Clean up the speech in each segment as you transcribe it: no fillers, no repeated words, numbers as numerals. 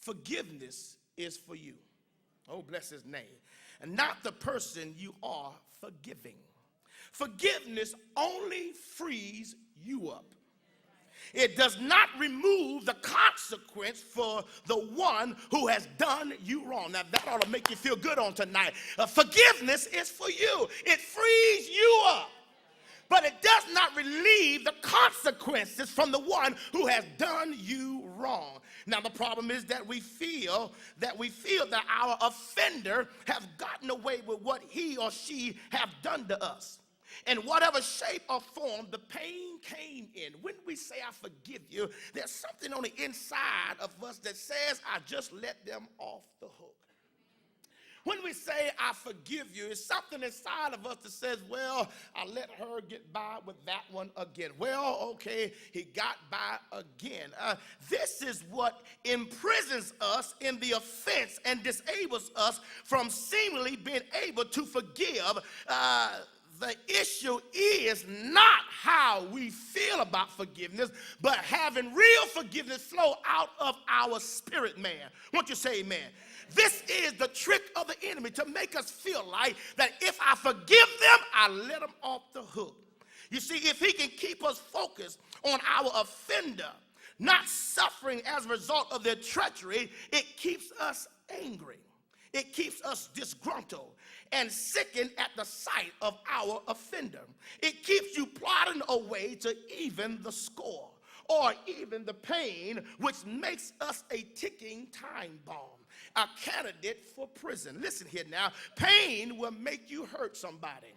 forgiveness is for you. Oh, bless his name. And not the person you are forgiving. Forgiveness only frees you up. It does not remove the consequence for the one who has done you wrong. Now, that ought to make you feel good on tonight. Forgiveness is for you. It frees you up. But it does not relieve the consequences from the one who has done you wrong. Now, the problem is that we feel that our offender have gotten away with what he or she have done to us. In whatever shape or form the pain came in. When we say I forgive you, there's something on the inside of us that says I just let them off the hook. When we say I forgive you, it's something inside of us that says, well, I let her get by with that one again. Well, okay, he got by again. This is what imprisons us in the offense and disables us from seemingly being able to forgive. The issue is not how we feel about forgiveness, but having real forgiveness flow out of our spirit man. Won't you say amen? This is the trick of the enemy, to make us feel like that if I forgive them, I let them off the hook. You see, if he can keep us focused on our offender not suffering as a result of their treachery, it keeps us angry. It keeps us disgruntled and sickened at the sight of our offender. It keeps you plotting a way to even the score or even the pain, which makes us a ticking time bomb, a candidate for prison. Listen here now. Pain will make you hurt somebody.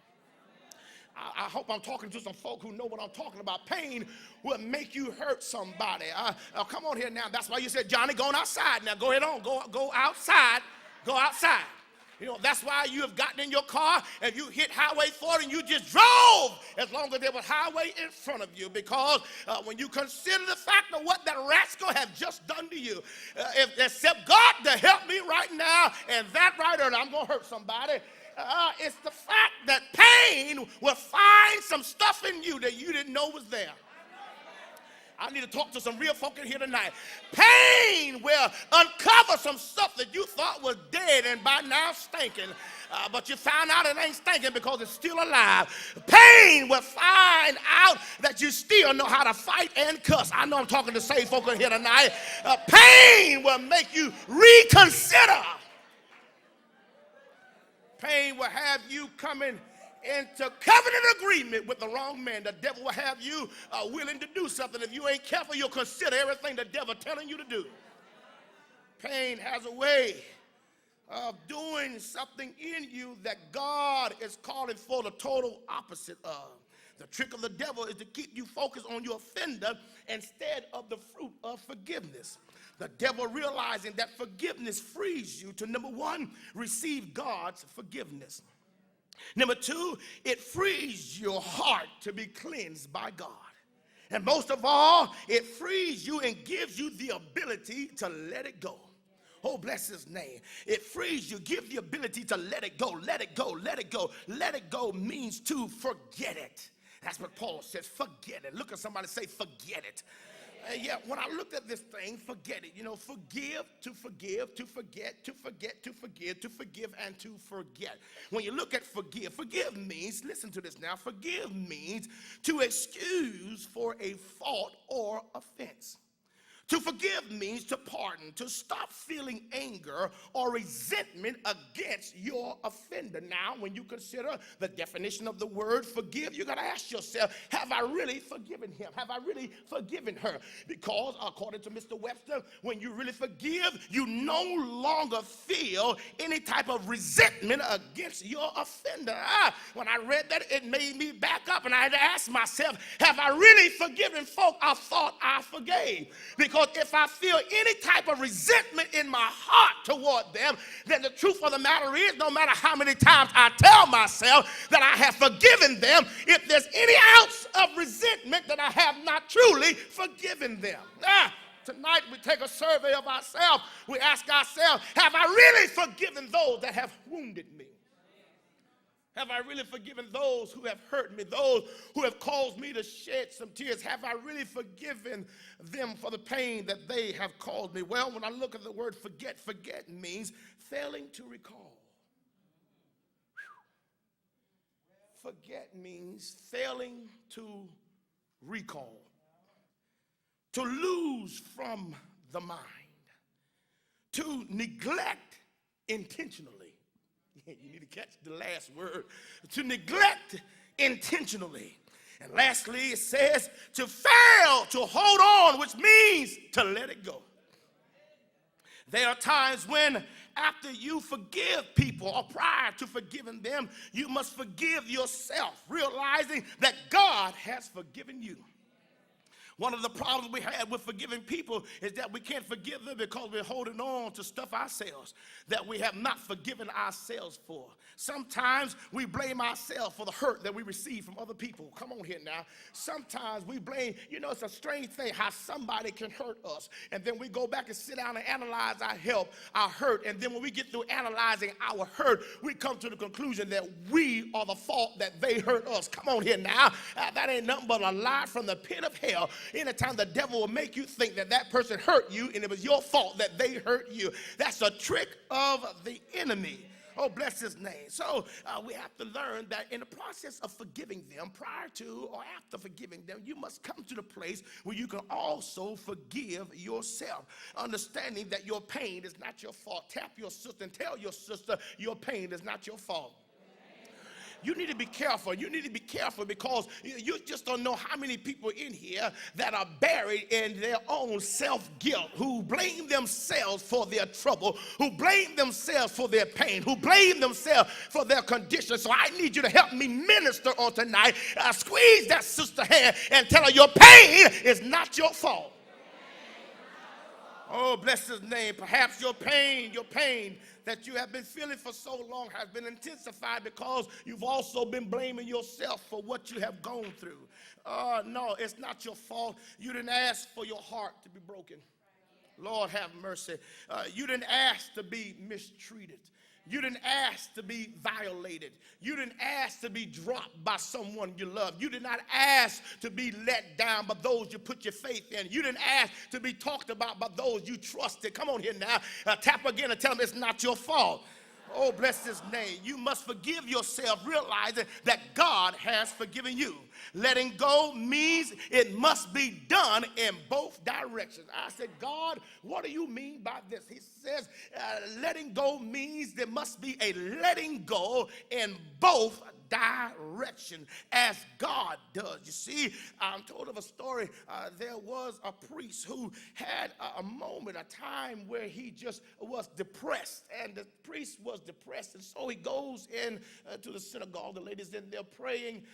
I hope I'm talking to some folk who know what I'm talking about. Pain will make you hurt somebody. Come on here now. That's why you said, Johnny, going outside. Now go ahead on. Go outside. Go outside. You know, that's why you have gotten in your car and you hit Highway 40 and you just drove as long as there was highway in front of you, because when you consider the fact of what that rascal have just done to you, except God to help me right now, and that right there, I'm going to hurt somebody. It's the fact that pain will find some stuff in you that you didn't know was there. I need to talk to some real folk in here tonight. Pain will uncover some stuff that you thought was dead and by now stinking. But you found out it ain't stinking because it's still alive. Pain will find out that you still know how to fight and cuss. I know I'm talking to saved folk in here tonight. Pain will make you reconsider. Pain will have you coming into covenant agreement with the wrong man. The devil will have you willing to do something. If you ain't careful, you'll consider everything the devil telling you to do. Pain has a way of doing something in you that God is calling for the total opposite of. The trick of the devil is to keep you focused on your offender instead of the fruit of forgiveness. The devil, realizing that forgiveness frees you to, number one, receive God's forgiveness. Number two, it frees your heart to be cleansed by God. And most of all, it frees you and gives you the ability to let it go. Oh, bless his name. It frees you, give the ability to let it go, let it go, let it go. Let it go means to forget it. That's what Paul says, forget it. Look at somebody, say, forget it. Yeah, when I looked at this thing, forget it. You know, forgive, to forgive, to forget, to forget, to forgive, to forgive, and to forget. When you look at forgive, forgive means, listen to this now, forgive means to excuse for a fault or offense. To forgive means to pardon, to stop feeling anger or resentment against your offender. Now, when you consider the definition of the word forgive, you got to ask yourself, have I really forgiven him? Have I really forgiven her? Because according to Mr. Webster, when you really forgive, you no longer feel any type of resentment against your offender. When I read that, it made me back up, and I had to ask myself, have I really forgiven folk I thought I forgave? Because if I feel any type of resentment in my heart toward them, then the truth of the matter is, no matter how many times I tell myself that I have forgiven them, if there's any ounce of resentment, that I have not truly forgiven them. Tonight we take a survey of ourselves. We ask ourselves, have I really forgiven those that have wounded me? Have I really forgiven those who have hurt me, those who have caused me to shed some tears? Have I really forgiven them for the pain that they have caused me? Well, when I look at the word forget, forget means failing to recall. Forget means failing to recall, to lose from the mind, to neglect intentionally. You need to catch the last word. To neglect intentionally. And lastly, it says to fail to hold on, which means to let it go. There are times when after you forgive people or prior to forgiving them, you must forgive yourself, realizing that God has forgiven you. One of the problems we have with forgiving people is that we can't forgive them because we're holding on to stuff ourselves that we have not forgiven ourselves for. Sometimes we blame ourselves for the hurt that we receive from other people. Come on here now. Sometimes we blame, it's a strange thing how somebody can hurt us. And then we go back and sit down and analyze our hurt. And then when we get through analyzing our hurt, we come to the conclusion that we are the fault that they hurt us. Come on here now. That ain't nothing but a lie from the pit of hell. Anytime the devil will make you think that that person hurt you and it was your fault that they hurt you. That's a trick of the enemy. Oh, bless his name. So we have to learn that in the process of forgiving them, prior to or after forgiving them, you must come to the place where you can also forgive yourself, understanding that your pain is not your fault. Tap your sister and tell your sister your pain is not your fault. You need to be careful. You need to be careful because you just don't know how many people in here that are buried in their own self-guilt, who blame themselves for their trouble, who blame themselves for their pain, who blame themselves for their condition. So I need you to help me minister on tonight. Squeeze that sister's hand and tell her your pain is not your fault. Oh, bless his name. Perhaps your pain that you have been feeling for so long has been intensified because you've also been blaming yourself for what you have gone through. No, it's not your fault. You didn't ask for your heart to be broken. Lord have mercy. You didn't ask to be mistreated. You didn't ask to be violated. You didn't ask to be dropped by someone you love. You did not ask to be let down by those you put your faith in. You didn't ask to be talked about by those you trusted. Come on here now. Tap again and tell them it's not your fault. Oh, bless his name. You must forgive yourself, realizing that God has forgiven you. Letting go means it must be done in both directions. I said, God, what do you mean by this? He says, letting go means there must be a letting go in both direction as God does. You see, I'm told of a story. There was a priest who had a moment, a time where he just was depressed, and the priest was depressed, and so he goes in to the synagogue. The lady's in there praying,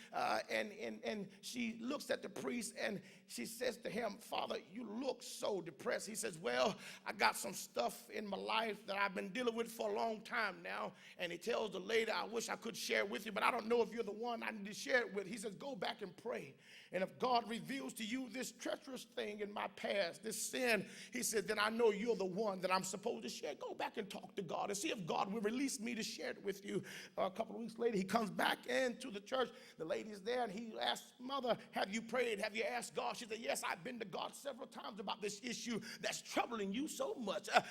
and she looks at the priest and she says to him, Father, you look so depressed. He says, well, I got some stuff in my life that I've been dealing with for a long time now. And he tells the lady, I wish I could share it with you, but I don't know if you're the one I need to share it with. He says, go back and pray. And if God reveals to you this treacherous thing in my past, this sin, he said, then I know you're the one that I'm supposed to share. Go back and talk to God and see if God will release me to share it with you. A couple of weeks later, he comes back into the church. The lady's there, and he asks, Mother, have you prayed? Have you asked God? She said, yes, I've been to God several times about this issue that's troubling you so much. I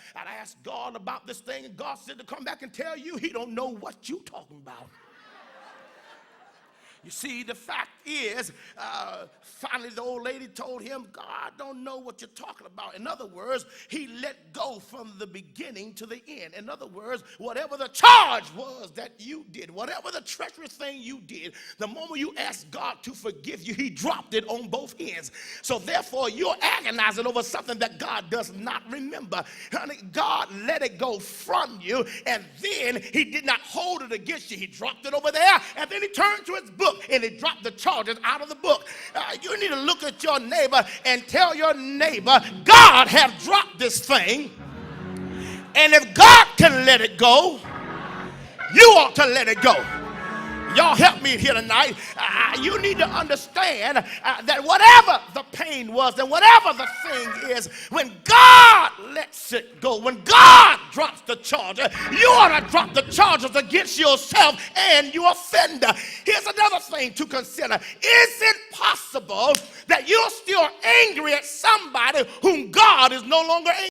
asked God about this thing, and God said to come back and tell you he don't know what you talking about. You see, the fact is, finally the old lady told him, God don't know what you're talking about. In other words, he let go from the beginning to the end. In other words, whatever the charge was that you did, whatever the treacherous thing you did, the moment you asked God to forgive you, he dropped it on both ends. So therefore, you're agonizing over something that God does not remember. Honey, God let it go from you, and then he did not hold it against you. He dropped it over there, and then he turned to his book and he dropped the charges out of the book. You need to look at your neighbor and tell your neighbor, God has dropped this thing, and if God can let it go, you ought to let it go. Y'all help me here tonight. You need to understand that whatever the pain was and whatever the thing is, when God lets it go, when God drops the charge. You ought to drop the charges against yourself and your offender. Here's another thing to consider. Is it possible that you're still angry at somebody whom God is no longer angry